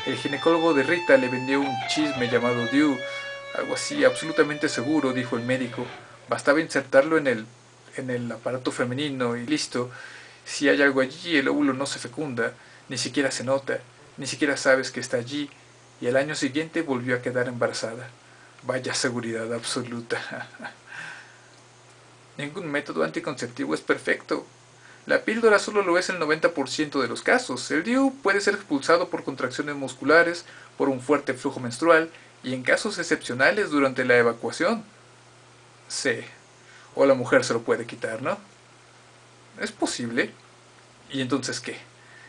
El ginecólogo de Rita le vendió un chisme llamado DIU, algo así, absolutamente seguro, dijo el médico. Bastaba insertarlo en el aparato femenino y listo. Si hay algo allí, el óvulo no se fecunda, ni siquiera se nota, ni siquiera sabes que está allí, y al año siguiente volvió a quedar embarazada. Vaya seguridad absoluta. Ningún método anticonceptivo es perfecto. La píldora solo lo es el 90% de los casos. El DIU puede ser expulsado por contracciones musculares, por un fuerte flujo menstrual y en casos excepcionales durante la evacuación. Sí. O la mujer se lo puede quitar, ¿no? Es posible. ¿Y entonces qué?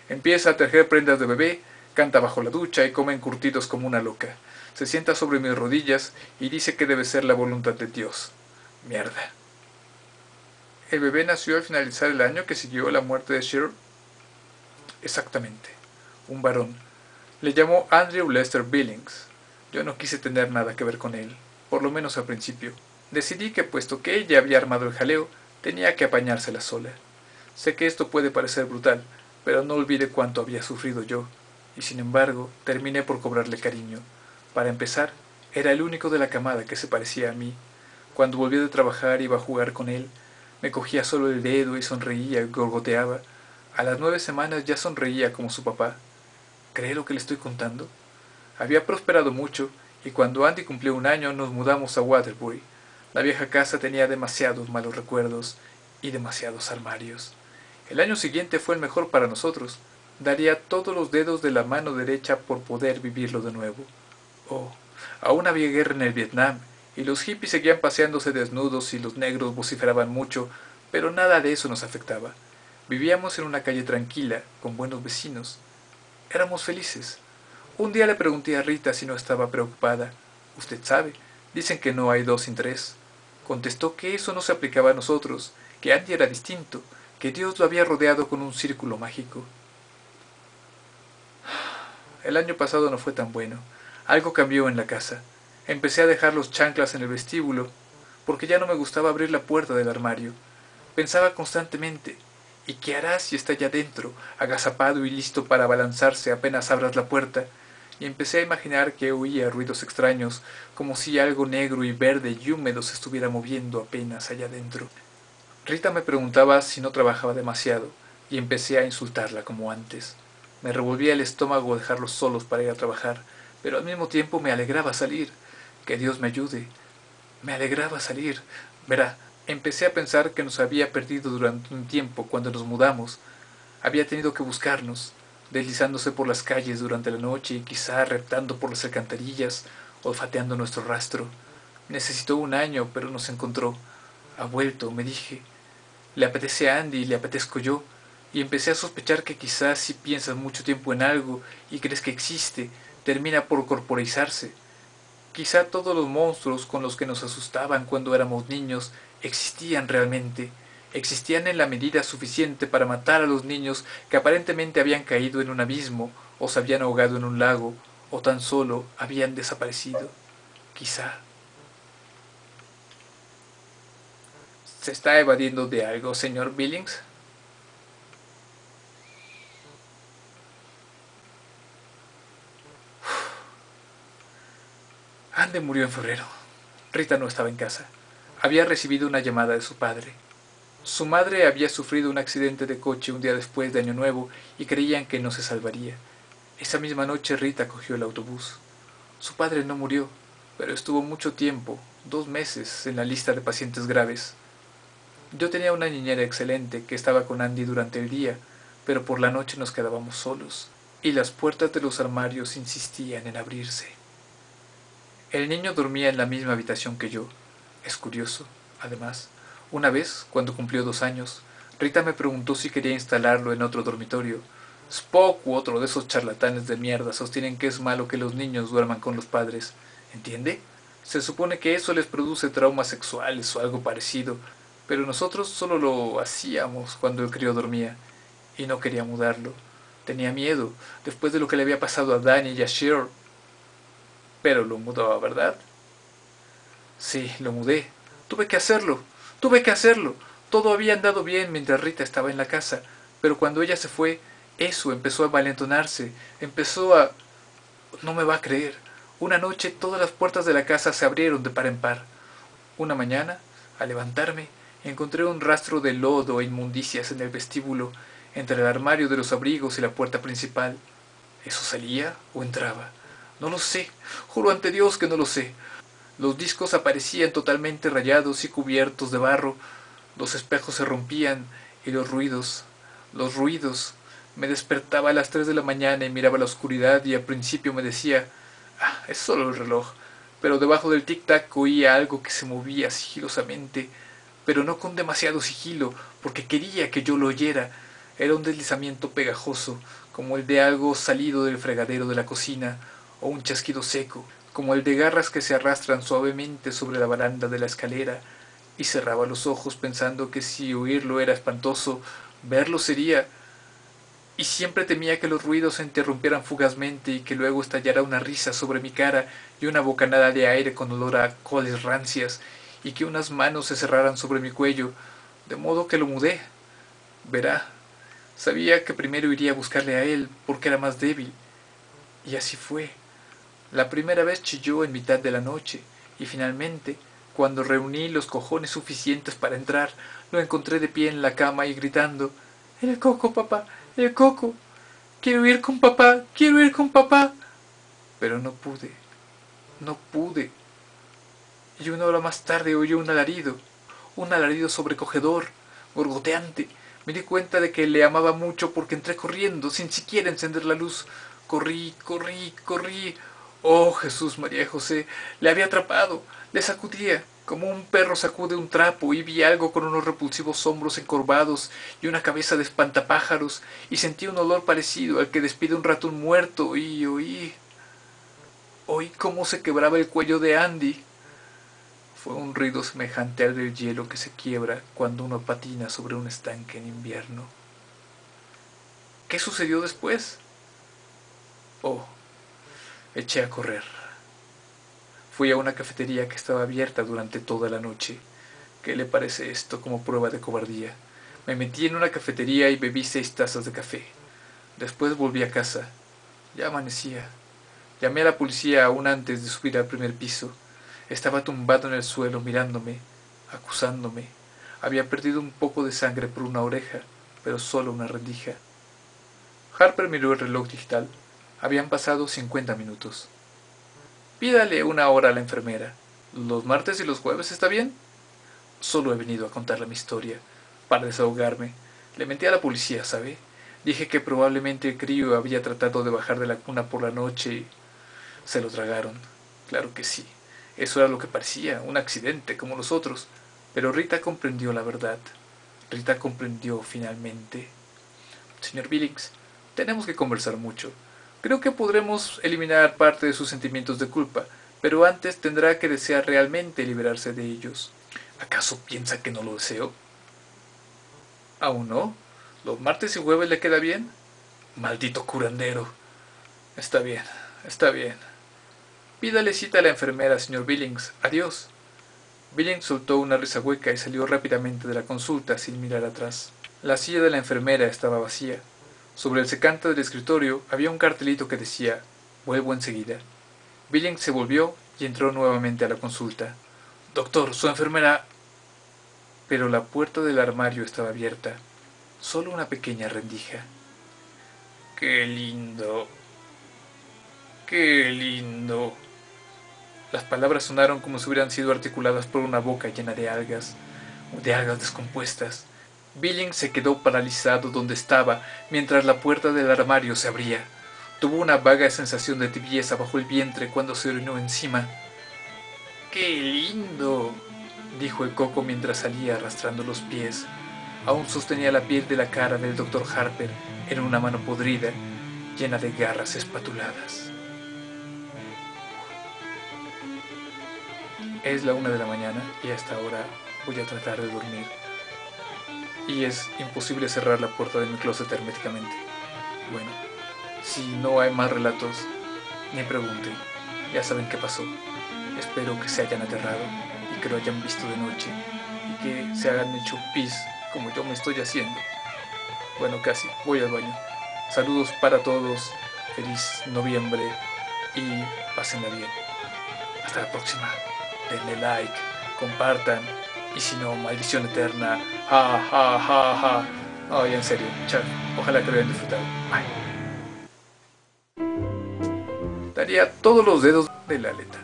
Empieza a tejer prendas de bebé, canta bajo la ducha y come encurtidos como una loca. Se sienta sobre mis rodillas y dice que debe ser la voluntad de Dios. Mierda. El bebé nació al finalizar el año que siguió la muerte de Cheryl. Exactamente. Un varón. Le llamó Andrew Lester Billings. Yo no quise tener nada que ver con él, por lo menos al principio. Decidí que puesto que ella había armado el jaleo, tenía que apañársela sola. Sé que esto puede parecer brutal, pero no olvide cuánto había sufrido yo, y sin embargo terminé por cobrarle cariño. Para empezar, era el único de la camada que se parecía a mí. Cuando volvió de trabajar iba a jugar con él, me cogía solo el dedo y sonreía y gorgoteaba. A las 9 semanas ya sonreía como su papá. ¿Cree lo que le estoy contando? Había prosperado mucho, y cuando Andy cumplió un año nos mudamos a Waterbury. La vieja casa tenía demasiados malos recuerdos y demasiados armarios. El año siguiente fue el mejor para nosotros. Daría todos los dedos de la mano derecha por poder vivirlo de nuevo. Oh, aún había guerra en el Vietnam, y los hippies seguían paseándose desnudos y los negros vociferaban mucho, pero nada de eso nos afectaba. Vivíamos en una calle tranquila, con buenos vecinos. Éramos felices. Un día le pregunté a Rita si no estaba preocupada. Usted sabe, dicen que no hay dos sin tres. Contestó que eso no se aplicaba a nosotros, que Andy era distinto, que Dios lo había rodeado con un círculo mágico. El año pasado no fue tan bueno. Algo cambió en la casa. Empecé a dejar los chanclas en el vestíbulo, porque ya no me gustaba abrir la puerta del armario. Pensaba constantemente, ¿y qué harás si está ya dentro, agazapado y listo para abalanzarse apenas abras la puerta? Y empecé a imaginar que oía ruidos extraños, como si algo negro y verde y húmedo se estuviera moviendo apenas allá dentro. Rita me preguntaba si no trabajaba demasiado, y empecé a insultarla como antes. Me revolvía el estómago dejarlos solos para ir a trabajar, pero al mismo tiempo me alegraba salir. Que Dios me ayude. Me alegraba salir. Verá, empecé a pensar que nos había perdido durante un tiempo cuando nos mudamos. Había tenido que buscarnos, deslizándose por las calles durante la noche y quizá reptando por las alcantarillas, olfateando nuestro rastro. Necesitó un año, pero nos encontró. Ha vuelto, me dije. Le apetece a Andy y le apetezco yo, y empecé a sospechar que quizás si piensas mucho tiempo en algo y crees que existe, termina por corporizarse. Quizá todos los monstruos con los que nos asustaban cuando éramos niños existían realmente, existían en la medida suficiente para matar a los niños que aparentemente habían caído en un abismo, o se habían ahogado en un lago, o tan solo habían desaparecido. Quizá. ¿Se está evadiendo de algo, señor Billings? Andy murió en febrero. Rita no estaba en casa. Había recibido una llamada de su padre. Su madre había sufrido un accidente de coche un día después de Año Nuevo y creían que no se salvaría. Esa misma noche Rita cogió el autobús. Su padre no murió, pero estuvo mucho tiempo, 2 meses, en la lista de pacientes graves. Yo tenía una niñera excelente que estaba con Andy durante el día, pero por la noche nos quedábamos solos, y las puertas de los armarios insistían en abrirse. El niño dormía en la misma habitación que yo. Es curioso, además. Una vez, cuando cumplió 2 años, Rita me preguntó si quería instalarlo en otro dormitorio. Spock u otro de esos charlatanes de mierda sostienen que es malo que los niños duerman con los padres. ¿Entiende? Se supone que eso les produce traumas sexuales o algo parecido, pero nosotros solo lo hacíamos cuando el crío dormía, y no quería mudarlo. Tenía miedo, después de lo que le había pasado a Danny y a Cher. Pero lo mudaba, ¿verdad? Sí, lo mudé. Tuve que hacerlo. Tuve que hacerlo. Todo había andado bien mientras Rita estaba en la casa, pero cuando ella se fue, eso empezó a valentonarse, empezó a... No me va a creer. Una noche todas las puertas de la casa se abrieron de par en par. Una mañana, al levantarme, encontré un rastro de lodo e inmundicias en el vestíbulo, entre el armario de los abrigos y la puerta principal. ¿Eso salía o entraba? No lo sé. Juro ante Dios que no lo sé. Los discos aparecían totalmente rayados y cubiertos de barro. Los espejos se rompían y los ruidos. Me despertaba a las 3 de la mañana y miraba la oscuridad y al principio me decía, ah, es solo el reloj. Pero debajo del tic-tac oía algo que se movía sigilosamente, pero no con demasiado sigilo, porque quería que yo lo oyera. Era un deslizamiento pegajoso, como el de algo salido del fregadero de la cocina, o un chasquido seco, como el de garras que se arrastran suavemente sobre la baranda de la escalera, y cerraba los ojos pensando que si oírlo era espantoso, verlo sería, y siempre temía que los ruidos se interrumpieran fugazmente y que luego estallara una risa sobre mi cara y una bocanada de aire con olor a coles rancias, y que unas manos se cerraran sobre mi cuello, de modo que lo mudé. Verá, sabía que primero iría a buscarle a él, porque era más débil, y así fue. La primera vez chilló en mitad de la noche, y finalmente, cuando reuní los cojones suficientes para entrar, lo encontré de pie en la cama y gritando, «El coco, papá, el coco. Quiero ir con papá, quiero ir con papá». Pero no pude, no pude. Y una hora más tarde oí un alarido sobrecogedor, gorgoteante. Me di cuenta de que le amaba mucho porque entré corriendo, sin siquiera encender la luz. Corrí, corrí, corrí. Oh, Jesús, María y José, le había atrapado. Le sacudía, como un perro sacude un trapo, y vi algo con unos repulsivos hombros encorvados y una cabeza de espantapájaros, y sentí un olor parecido al que despide un ratón muerto, y oí cómo se quebraba el cuello de Andy. Fue un ruido semejante al del hielo que se quiebra cuando uno patina sobre un estanque en invierno. ¿Qué sucedió después? Oh, eché a correr. Fui a una cafetería que estaba abierta durante toda la noche. ¿Qué le parece esto como prueba de cobardía? Me metí en una cafetería y bebí 6 tazas de café. Después volví a casa. Ya amanecía. Llamé a la policía aún antes de subir al primer piso. Estaba tumbado en el suelo mirándome, acusándome. Había perdido un poco de sangre por una oreja, pero solo una rendija. Harper miró el reloj digital. Habían pasado 50 minutos. Pídale una hora a la enfermera. ¿Los martes y los jueves está bien? Solo he venido a contarle mi historia, para desahogarme. Le mentí a la policía, ¿sabe? Dije que probablemente el crío había tratado de bajar de la cuna por la noche y se lo tragaron. Claro que sí. Eso era lo que parecía, un accidente, como los otros. Pero Rita comprendió la verdad. Rita comprendió finalmente. Señor Billings, tenemos que conversar mucho. Creo que podremos eliminar parte de sus sentimientos de culpa, pero antes tendrá que desear realmente liberarse de ellos. ¿Acaso piensa que no lo deseo? ¿Aún no? ¿Los martes y jueves le queda bien? Maldito curandero. Está bien, está bien. Pídale cita a la enfermera, señor Billings. Adiós. Billings soltó una risa hueca y salió rápidamente de la consulta sin mirar atrás. La silla de la enfermera estaba vacía. Sobre el secante del escritorio había un cartelito que decía «Vuelvo enseguida». Billings se volvió y entró nuevamente a la consulta. «Doctor, su enfermera...» Pero la puerta del armario estaba abierta. Solo una pequeña rendija. «¡Qué lindo! ¡Qué lindo!». Las palabras sonaron como si hubieran sido articuladas por una boca llena de algas descompuestas. Billings se quedó paralizado donde estaba mientras la puerta del armario se abría. Tuvo una vaga sensación de tibieza bajo el vientre cuando se orinó encima. «¡Qué lindo!», dijo el coco mientras salía arrastrando los pies. Aún sostenía la piel de la cara del doctor Harper en una mano podrida, llena de garras espatuladas. Es la 1 de la mañana y hasta ahora voy a tratar de dormir. Y es imposible cerrar la puerta de mi closet herméticamente. Bueno, si no hay más relatos, ni pregunten. Ya saben qué pasó. Espero que se hayan aterrado y que lo hayan visto de noche y que se hayan hecho pis como yo me estoy haciendo. Bueno, casi. Voy al baño. Saludos para todos. Feliz noviembre. y pásenla bien. Hasta la próxima. Denle like, compartan, y si no, maldición eterna. Ja, ja, ja, ja. Ay, en serio, chao. Ojalá que lo hayan disfrutado. Bye. Daría todos los dedos de la aleta.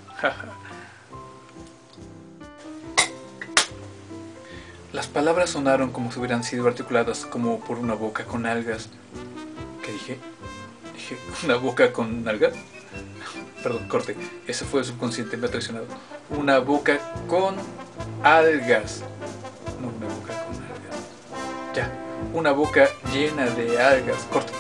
Las palabras sonaron como si hubieran sido articuladas como por una boca con algas. ¿Qué dije? ¿Dije una boca con algas? Perdón, corte. Ese fue el subconsciente, me ha traicionado. Una boca con algas. No, una boca con algas. Ya. Una boca llena de algas. Corte.